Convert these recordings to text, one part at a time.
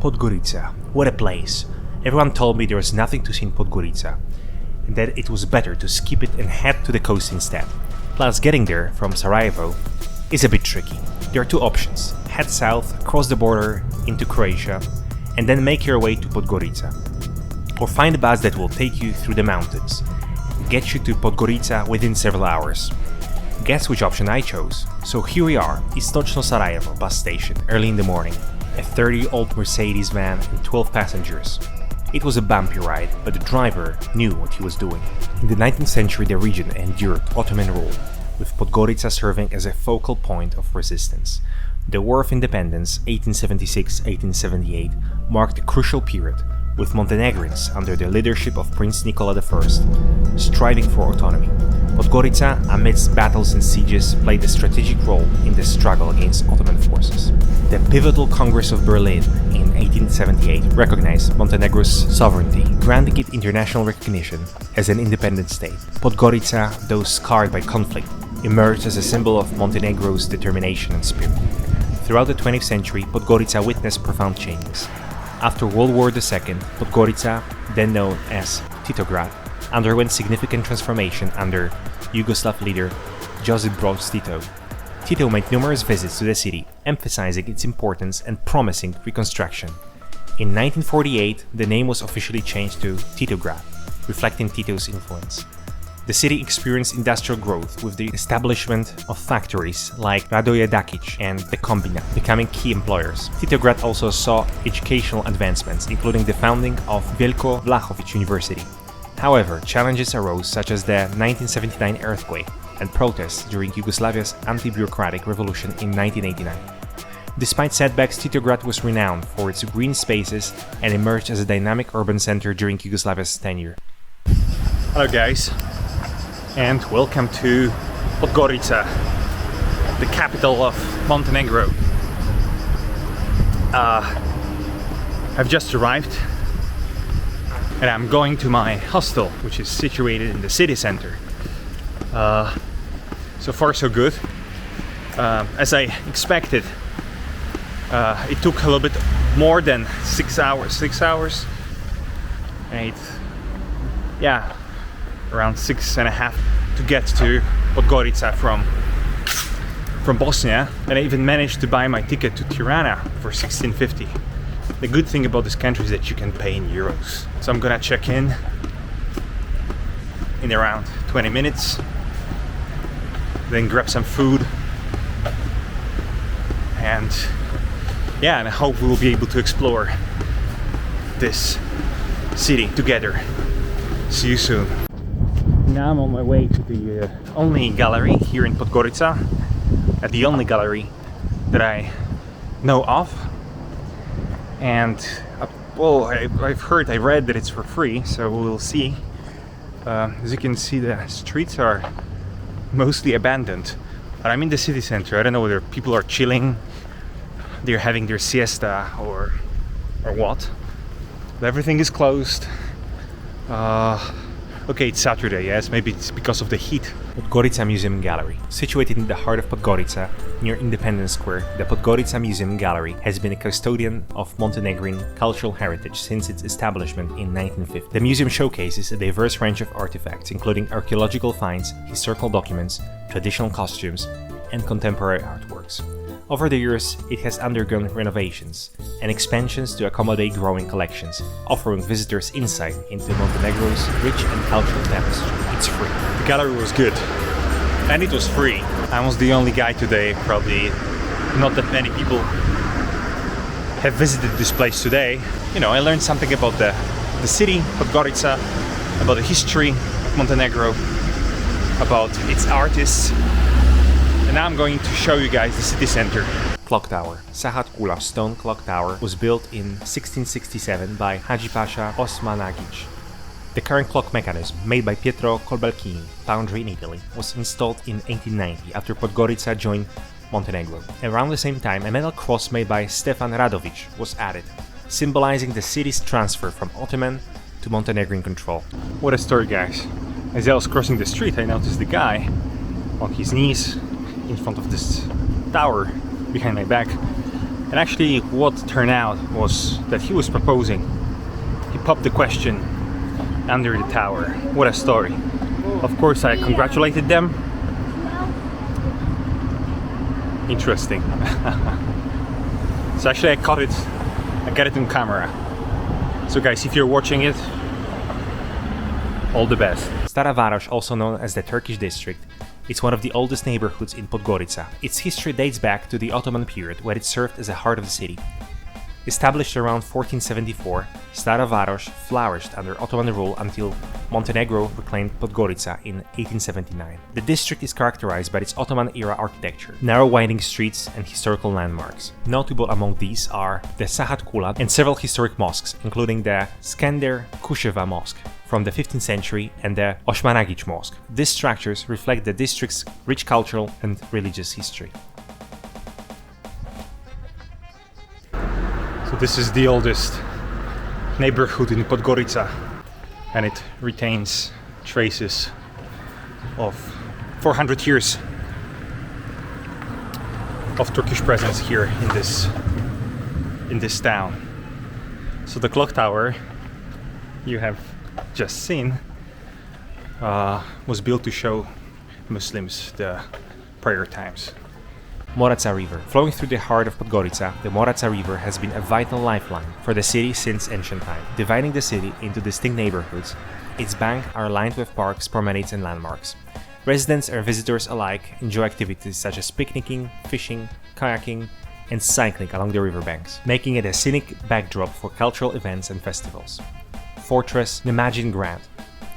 Podgorica, what a place! Everyone told me there was nothing to see in Podgorica, and that it was better to skip it and head to the coast instead. Plus, getting there from Sarajevo is a bit tricky. There are two options: head south, cross the border into Croatia, and then make your way to Podgorica. Or find a bus that will take you through the mountains, get you to Podgorica within several hours. Guess which option I chose? So here we are, Istočno Sarajevo bus station, early in the morning. A 30-year-old Mercedes van and 12 passengers. It was a bumpy ride, but the driver knew what he was doing. In the 19th century, the region endured Ottoman rule, with Podgorica serving as a focal point of resistance. The War of Independence, 1876-1878, marked a crucial period, with Montenegrins under the leadership of Prince Nicola I striving for autonomy. Podgorica, amidst battles and sieges, played a strategic role in the struggle against Ottoman forces. The pivotal Congress of Berlin in 1878 recognized Montenegro's sovereignty, granting it international recognition as an independent state. Podgorica, though scarred by conflict, emerged as a symbol of Montenegro's determination and spirit. Throughout the 20th century, Podgorica witnessed profound changes. After World War II, Podgorica, then known as Grad, underwent significant transformation under Yugoslav leader Josip Broz Tito. Tito made numerous visits to the city, emphasizing its importance and promising reconstruction. In 1948, the name was officially changed to Grad, reflecting Tito's influence. The city experienced industrial growth with the establishment of factories like Radoje Dakic and the Kombinat becoming key employers. Grad also saw educational advancements, including the founding of Veljko Vlahović University. However, challenges arose such as the 1979 earthquake and protests during Yugoslavia's anti-bureaucratic revolution in 1989. Despite setbacks, Grad was renowned for its green spaces and emerged as a dynamic urban center during Yugoslavia's tenure. Hello guys, and welcome to Podgorica, the capital of Montenegro. I've just arrived and I'm going to my hostel, which is situated in the city center. So far so good. As I expected, it took a little bit more than 6 hours. And around 6.5 to get to Podgorica from Bosnia, and I even managed to buy my ticket to Tirana for 1650. The good thing about this country is that you can pay in euros. So I'm gonna check in around 20 minutes, then grab some food, and I hope we will be able to explore this city together. See you soon. Now I'm on my way to the only gallery here in Podgorica, the only gallery that I know of. And I read that it's for free, so we'll see. As you can see, the streets are mostly abandoned, but I'm in the city center. I don't know whether people are chilling, they're having their siesta or what, but everything is closed. Okay, it's Saturday, yes, maybe it's because of the heat. Podgorica Museum Gallery. Situated in the heart of Podgorica, near Independence Square, the Podgorica Museum Gallery has been a custodian of Montenegrin cultural heritage since its establishment in 1950. The museum showcases a diverse range of artifacts, including archaeological finds, historical documents, traditional costumes, and contemporary artworks. Over the years, it has undergone renovations and expansions to accommodate growing collections, offering visitors insight into Montenegro's rich and cultural tapestry. It's free. The gallery was good, and it was free. I was the only guy today, probably not that many people have visited this place today. I learned something about the city, Podgorica, about the history of Montenegro, about its artists. And now I'm going to show you guys the city center. Clock Tower. Sahat Kula stone clock tower was built in 1667 by Haji Pasha Osman Agic. The current clock mechanism, made by Pietro Colbalcini, foundry in Italy, was installed in 1890 after Podgorica joined Montenegro. Around the same time, a metal cross made by Stefan Radovic was added, symbolizing the city's transfer from Ottoman to Montenegrin control. What a story, guys. As I was crossing the street, I noticed the guy on his knees in front of this tower behind my back, And actually what turned out was that he was proposing. He popped the question under the tower. What a story. Of course I congratulated them. Interesting. So actually I got it on camera. So guys, if you're watching it, all the best. Stara Varoš, also known as the Turkish District, it's one of the oldest neighborhoods in Podgorica. Its history dates back to the Ottoman period, where it served as the heart of the city. Established around 1474, Stara Varoš flourished under Ottoman rule until Montenegro reclaimed Podgorica in 1879. The district is characterized by its Ottoman-era architecture, narrow winding streets and historical landmarks. Notable among these are the Sahat Kula and several historic mosques, including the Skender Kusheva Mosque from the 15th century and the Osmanagic Mosque. These structures reflect the district's rich cultural and religious history. So this is the oldest neighborhood in Podgorica, and it retains traces of 400 years of Turkish presence here in this town. So the clock tower you have just seen was built to show Muslims the prayer times. Moraca River. Flowing through the heart of Podgorica, the Moraca River has been a vital lifeline for the city since ancient time. Dividing the city into distinct neighborhoods, its banks are lined with parks, promenades and landmarks. Residents and visitors alike enjoy activities such as picnicking, fishing, kayaking and cycling along the riverbanks, making it a scenic backdrop for cultural events and festivals. Fortress Nemanjin Grad.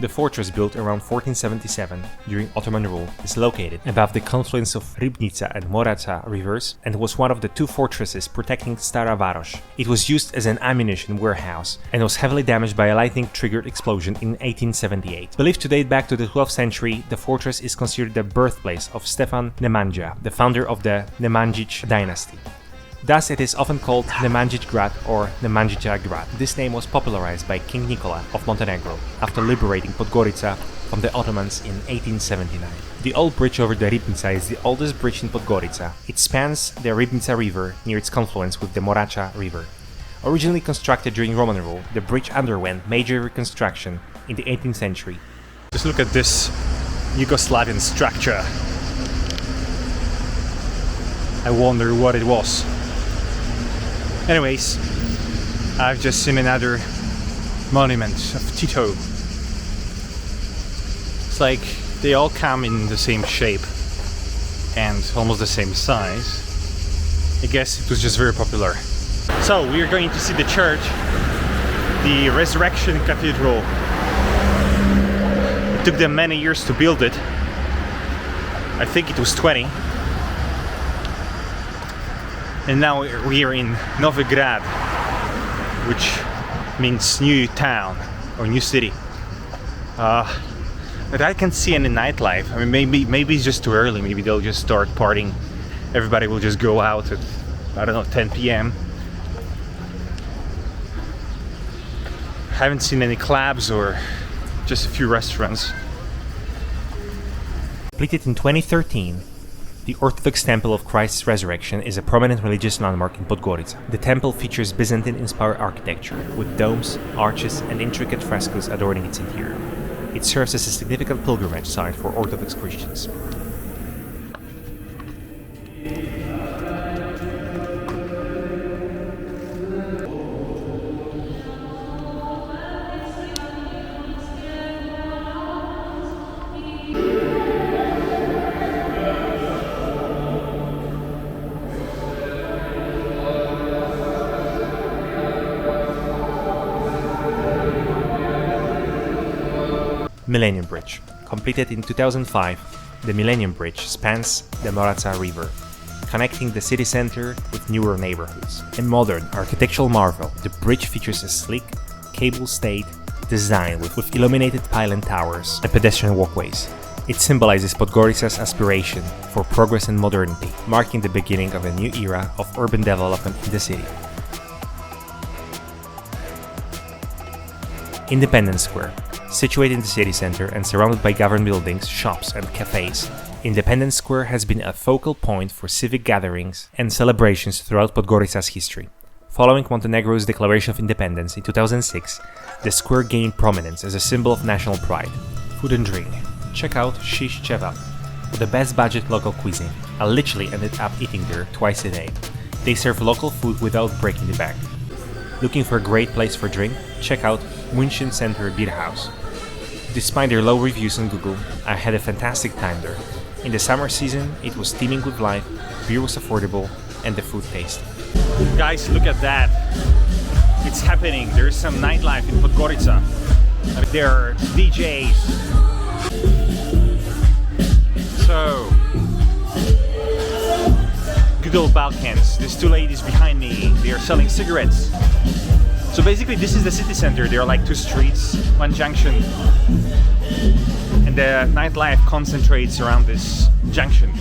The fortress, built around 1477 during Ottoman rule, is located above the confluence of Ribnica and Moraca rivers and was one of the two fortresses protecting Stara Varoš. It was used as an ammunition warehouse and was heavily damaged by a lightning-triggered explosion in 1878. Believed to date back to the 12th century, the fortress is considered the birthplace of Stefan Nemanja, the founder of the Nemanjic dynasty. Thus, it is often called Nemanjic Grad or Nemanjica Grad. This name was popularized by King Nicola of Montenegro after liberating Podgorica from the Ottomans in 1879. The old bridge over the Ribnica is the oldest bridge in Podgorica. It spans the Ribnica River near its confluence with the Moraca River. Originally constructed during Roman rule, the bridge underwent major reconstruction in the 18th century. Just look at this Yugoslavian structure. I wonder what it was. Anyways, I've just seen another monument of Tito. It's like they all come in the same shape and almost the same size. I guess it was just very popular. So we're going to see the church, the Resurrection Cathedral. It took them many years to build it. I think it was 20. And now we are in Novi Grad, which means new town or new city. But I can see any nightlife. I mean, maybe it's just too early. Maybe they'll just start partying. Everybody will just go out at, I don't know, 10 p.m. Haven't seen any clubs or just a few restaurants. Completed in 2013. The Orthodox Temple of Christ's Resurrection is a prominent religious landmark in Podgorica. The temple features Byzantine-inspired architecture, with domes, arches, and intricate frescoes adorning its interior. It serves as a significant pilgrimage site for Orthodox Christians. Millennium Bridge. Completed in 2005, the Millennium Bridge spans the Moraca River, connecting the city center with newer neighborhoods. A modern architectural marvel, the bridge features a sleek, cable-stayed design with illuminated pylon towers and pedestrian walkways. It symbolizes Podgorica's aspiration for progress and modernity, marking the beginning of a new era of urban development in the city. Independence Square. Situated in the city center and surrounded by government buildings, shops and cafes, Independence Square has been a focal point for civic gatherings and celebrations throughout Podgorica's history. Following Montenegro's declaration of independence in 2006, the square gained prominence as a symbol of national pride. Food and drink. Check out ćevap, the best budget local cuisine. I literally ended up eating there twice a day. They serve local food without breaking the bank. Looking for a great place for drink? Check out Munchen-center Bierhaus. Despite their low reviews on Google, I had a fantastic time there. In the summer season, it was teeming with life, beer was affordable, and the food tasty. Guys, look at that! It's happening. There's some nightlife in Podgorica. There are DJs. So, Google Balkans. These two ladies behind me, they are selling cigarettes. So basically this is the city center. There are like two streets, one junction. And the nightlife concentrates around this junction.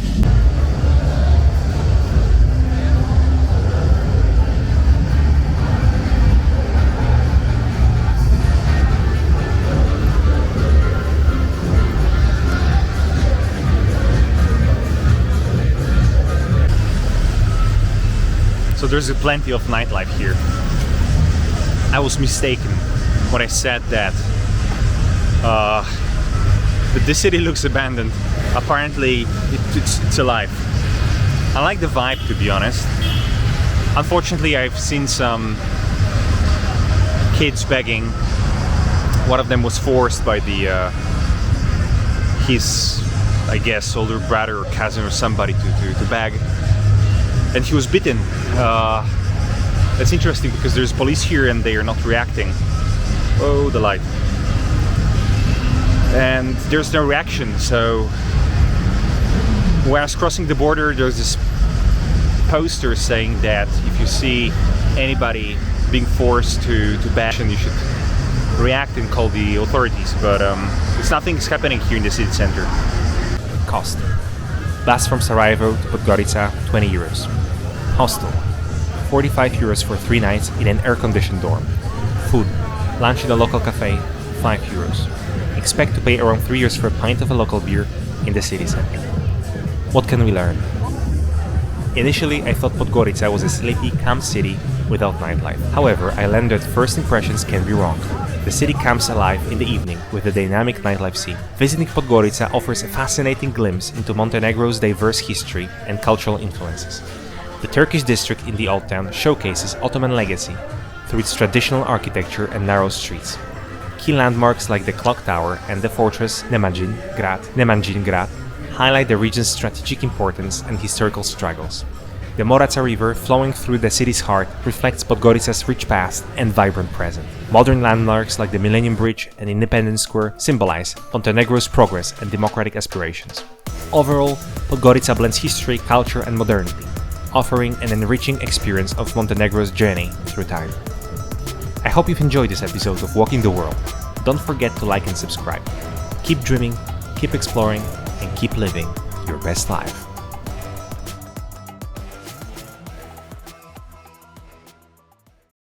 So there's plenty of nightlife here. I was mistaken when I said that the city looks abandoned. Apparently it's alive. I like the vibe, to be honest. Unfortunately, I've seen some kids begging. One of them was forced by his, I guess, older brother or cousin or somebody to beg. And he was bitten. That's interesting because there's police here and they are not reacting. Oh, the light. And there's no reaction, so when I was crossing the border, there's this poster saying that if you see anybody being forced to bash, and you should react and call the authorities, but nothing's happening here in the city center. Cost. Bus from Sarajevo to Podgorica, 20 euros. Hostel. 45 euros for 3 nights in an air-conditioned dorm. Food. Lunch in a local cafe, 5 euros. Expect to pay around 3 euros for a pint of a local beer in the city center. What can we learn? Initially, I thought Podgorica was a sleepy, calm city without nightlife. However, I learned that first impressions can be wrong. The city comes alive in the evening with a dynamic nightlife scene. Visiting Podgorica offers a fascinating glimpse into Montenegro's diverse history and cultural influences. The Turkish district in the Old Town showcases Ottoman legacy through its traditional architecture and narrow streets. Key landmarks like the clock tower and the fortress Nemanjin, Grad highlight the region's strategic importance and historical struggles. The Moraca River, flowing through the city's heart, reflects Podgorica's rich past and vibrant present. Modern landmarks like the Millennium Bridge and Independence Square symbolize Montenegro's progress and democratic aspirations. Overall, Podgorica blends history, culture, and modernity, offering an enriching experience of Montenegro's journey through time. I hope you've enjoyed this episode of Walking the World. Don't forget to like and subscribe. Keep dreaming, keep exploring, and keep living your best life.